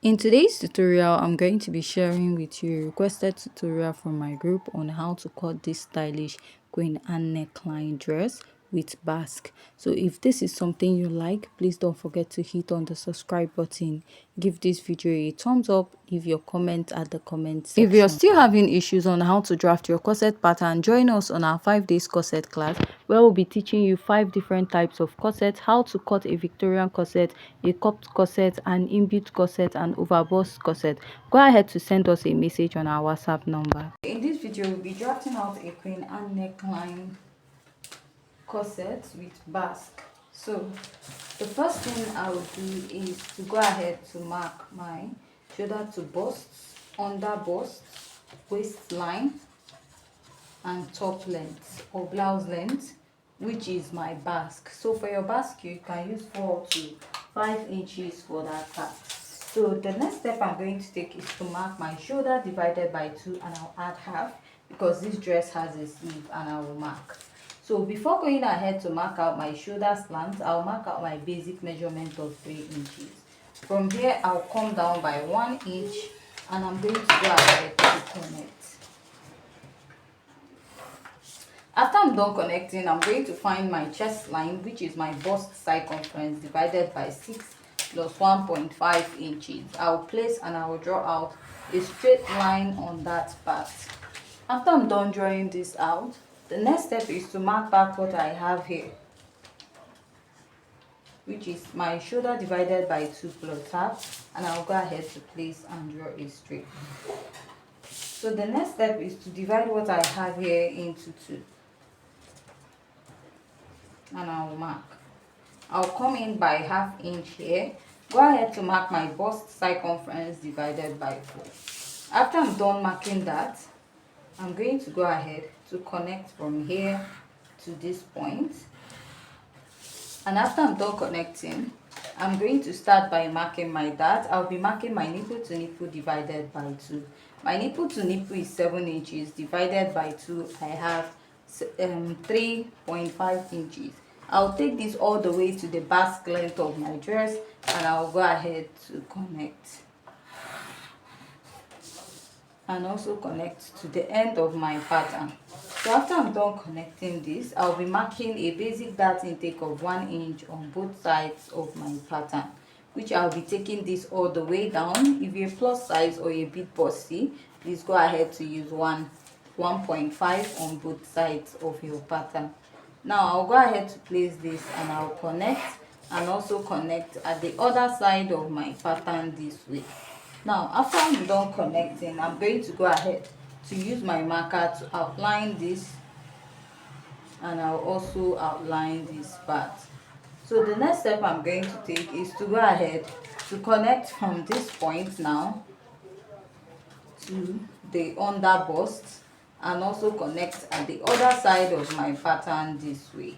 In today's tutorial, I'm going to be sharing with you a requested tutorial from my group on how to cut this stylish queen and neckline dress with basque. So if this is something you like, please don't forget to hit on the subscribe button. Give this video a thumbs up, leave your comment at the comment section. If you're still having issues on how to draft your corset pattern, join us on our 5 days corset class where we'll be teaching you 5 different types of corset, how to cut a Victorian corset, a cupped corset, an inbuilt corset, and overbust corset. Go ahead to send us a message on our WhatsApp number. In this video, we'll be drafting out a queen and neckline corset with basque. So the first thing I will do is to go ahead to mark my shoulder to bust, under bust, waistline, and top length or blouse length, which is my basque. So for your basque, you can use 4 to 5 inches for that part. So the next step I'm going to take is to mark my shoulder divided by 2, and I'll add half because this dress has a sleeve, and I will mark. So before going ahead to mark out my shoulder slant, I'll mark out my basic measurement of 3 inches. From here, I'll come down by 1 inch, and I'm going to go ahead to connect. After I'm done connecting, I'm going to find my chest line, which is my bust circumference divided by 6 plus 1.5 inches. I'll place and I will draw out a straight line on that part. After I'm done drawing this out, the next step is to mark back what I have here, which is my shoulder divided by 2 plus half, and I'll go ahead to place and draw a straight line. So the next step is to divide what I have here into 2. And I'll mark. I'll come in by ½ inch here. Go ahead to mark my bust circumference divided by 4. After I'm done marking that, I'm going to go ahead to connect from here to this point. And after I'm done connecting, I'm going to start by marking my dart. I'll be marking my nipple to nipple divided by 2. My nipple to nipple is 7 inches divided by 2. I have 3.5 inches. I'll take this all the way to the basque length of my dress, and I'll go ahead to connect and also connect to the end of my pattern. So after I'm done connecting this, I'll be marking a basic dart intake of 1 inch on both sides of my pattern, which I'll be taking this all the way down. If you're plus size or a bit busty, please go ahead to use 1.5 on both sides of your pattern. Now I'll go ahead to place this, and I'll connect and also connect at the other side of my pattern this way. Now after I'm done connecting, I'm going to go ahead to use my marker to outline this, and I'll also outline this part. So the next step I'm going to take is to go ahead to connect from this point now to the under bust, and also connect at the other side of my pattern this way.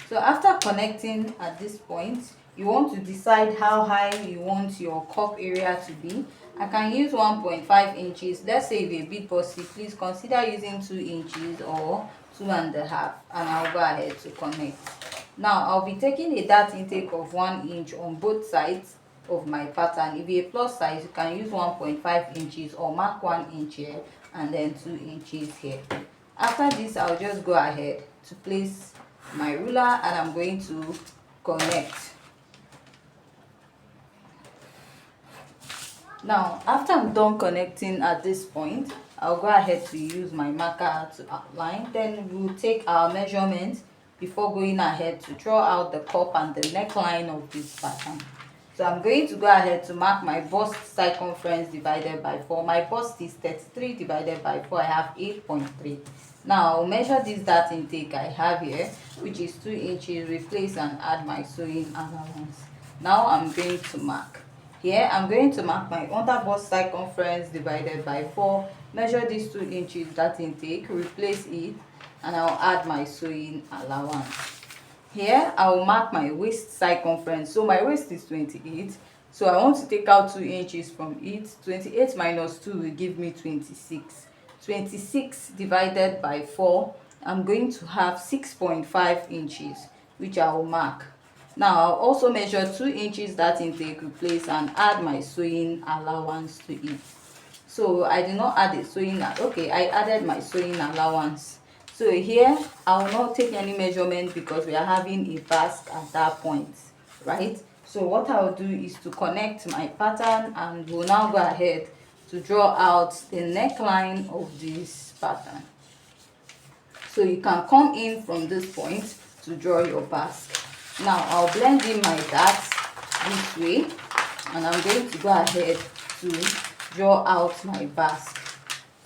So after connecting at this point, you want to decide how high you want your cup area to be. I can use 1.5 inches. Let's say if you're a bit busty, please consider using 2 inches or 2.5, and I'll go ahead to connect. Now I'll be taking a dart intake of 1 inch on both sides of my pattern. If you're a plus size, you can use 1.5 inches or mark 1 inch here and then 2 inches here. After this, I'll just go ahead to place my ruler, and I'm going to connect. Now after I'm done connecting at this point, I'll go ahead to use my marker to outline. Then we'll take our measurements before going ahead to draw out the cup and the neckline of this pattern. So I'm going to go ahead to mark my bust circumference divided by 4. My bust is 33 divided by 4. I have 8.3. Now I'll measure this dart intake I have here, which is 2 inches, replace and add my sewing allowance. Now I'm going to mark. Here I'm going to mark my under bust circumference divided by 4, measure these 2 inches dart intake, replace it, and I'll add my sewing allowance. Here I will mark my waist circumference. So my waist is 28, so I want to take out 2 inches from it. 28 minus 2 will give me 26. 26 divided by 4, I'm going to have 6.5 inches, which I will mark. Now I'll also measure 2 inches that intake place and add my sewing allowance to it. So I did not add a sewing, okay, I added my sewing allowance. So here I will not take any measurement because we are having a basque at that point, right? So what I will do is to connect my pattern, and we'll now go ahead to draw out the neckline of this pattern. So you can come in from this point to draw your basque. Now I'll blend in my darts this way, and I'm going to go ahead to draw out my basque.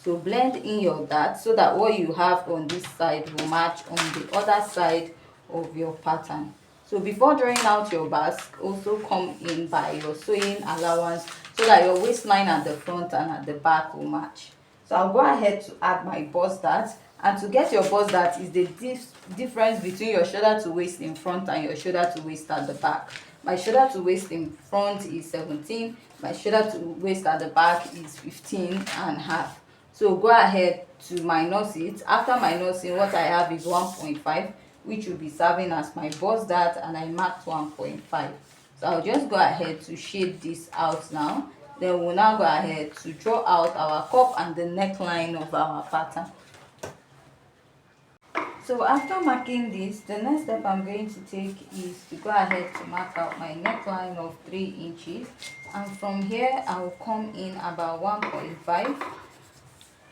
So blend in your darts so that what you have on this side will match on the other side of your pattern. So before drawing out your basque, also come in by your sewing allowance so that your waistline at the front and at the back will match. So I'll go ahead to add my bust dart, and to get your bust dart is the difference between your shoulder to waist in front and your shoulder to waist at the back. My shoulder to waist in front is 17, my shoulder to waist at the back is 15.5. So go ahead to minus it. After minusing, what I have is 1.5, which will be serving as my bust dart, and I marked 1.5. So I'll just go ahead to shade this out now. Then we'll now go ahead to draw out our cup and the neckline of our pattern. So after marking this, the next step I'm going to take is to go ahead to mark out my neckline of 3 inches, and from here I will come in about 1.5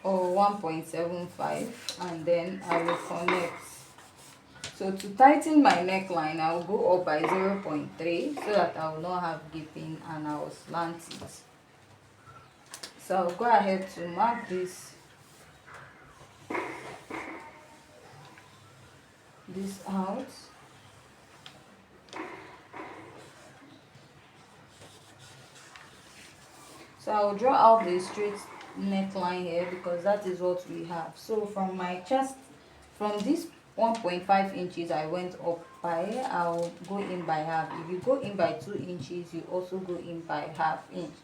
or 1.75, and then I will connect. So to tighten my neckline, I will go up by 0.3 so that I will not have gaping, and I will slant it. So I'll go ahead to mark this out. So I'll draw out the straight neckline here because that is what we have. So from my chest, from this 1.5 inches I went up by, I'll go in by half. If you go in by 2 inches, you also go in by ½ inch.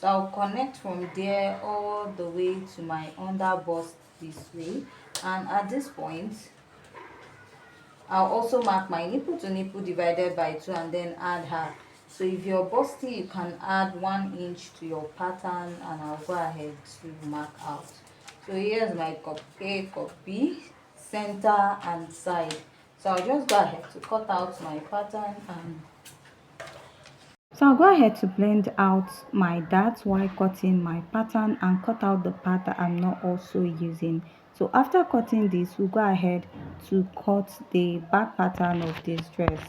So I'll connect from there all the way to my under bust this way, and at this point I'll also mark my nipple to nipple divided by 2 and then add half. So if you're busty, you can add 1 inch to your pattern, and I'll go ahead to mark out. So here's my cup A, cup B, center and side. So I'll just go ahead to cut out my pattern, and so I'll go ahead to blend out my darts while cutting my pattern and cut out the part that I'm not also using. So after cutting this, we'll go ahead to cut the back pattern of this dress.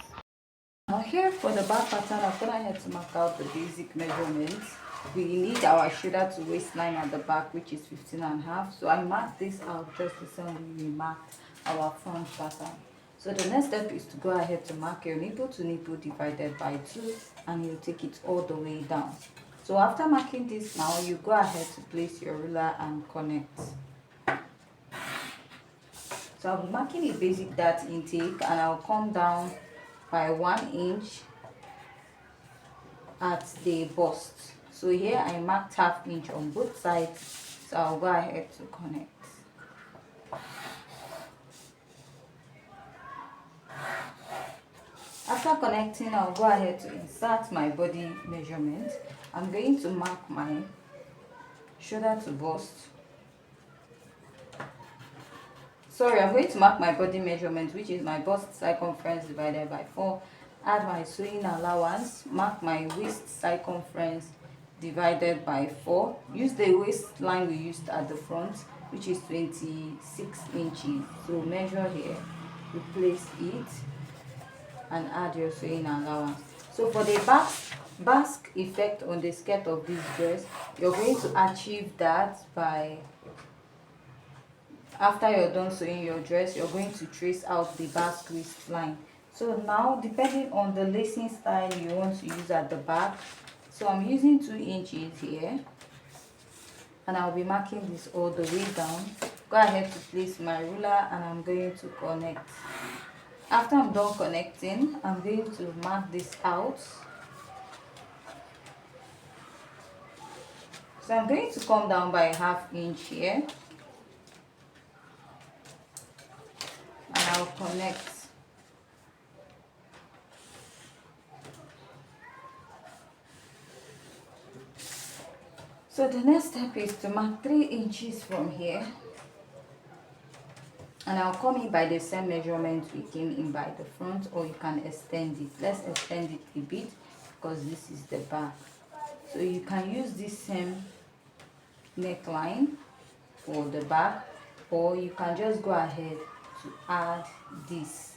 Now here for the back pattern, I've gone ahead to mark out the basic measurements. We need our shoulder to waistline at the back, which is 15.5. So I marked this out just the same way we marked our front pattern. So the next step is to go ahead to mark your nipple to nipple divided by 2, and you take it all the way down. So after marking this now, you go ahead to place your ruler and connect. So I'll be marking a basic dart intake, and I'll come down by 1 inch at the bust. So here I marked ½ inch on both sides, so I'll go ahead to connect. After connecting, I'll go ahead to insert my body measurement. I'm going to mark my shoulder to bust. Sorry, I'm going to mark my body measurement, which is my bust circumference divided by 4. Add my sewing allowance, mark my waist circumference divided by 4. Use the waistline we used at the front, which is 26 inches. So measure here, replace it, and add your sewing allowance. So for the basque effect on the skirt of this dress, you're going to achieve that by, after you're done sewing your dress, you're going to trace out the basque waistline. So now, depending on the lacing style you want to use at the back, so I'm using 2 inches here, and I'll be marking this all the way down. Go ahead to place my ruler, and I'm going to connect. After I'm done connecting, I'm going to mark this out. So I'm going to come down by ½ inch here, and I'll connect. So the next step is to mark 3 inches from here, and I'll come in by the same measurement we came in by the front, or you can extend it. Let's extend it a bit because this is the back. So you can use this same neckline for the back, or you can just go ahead to add this,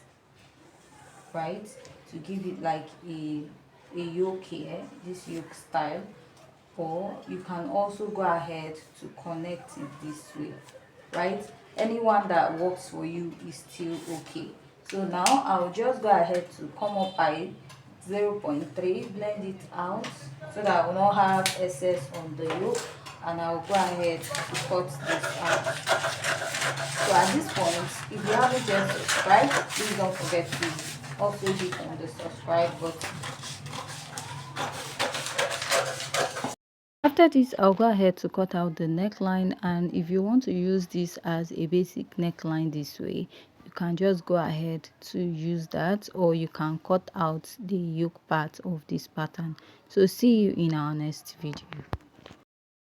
right, to give it like a yoke here, this yoke style. Or you can also go ahead to connect it this way, right? Anyone that works for you is still okay. So now I'll just go ahead to come up by 0.3, blend it out so that I will not have excess on the yoke, and I'll go ahead to cut this out. So at this point, if you haven't yet subscribed, please don't forget to also hit on the subscribe button. After this, I'll go ahead to cut out the neckline, and if you want to use this as a basic neckline this way, you can just go ahead to use that, or you can cut out the yoke part of this pattern. So see you in our next video.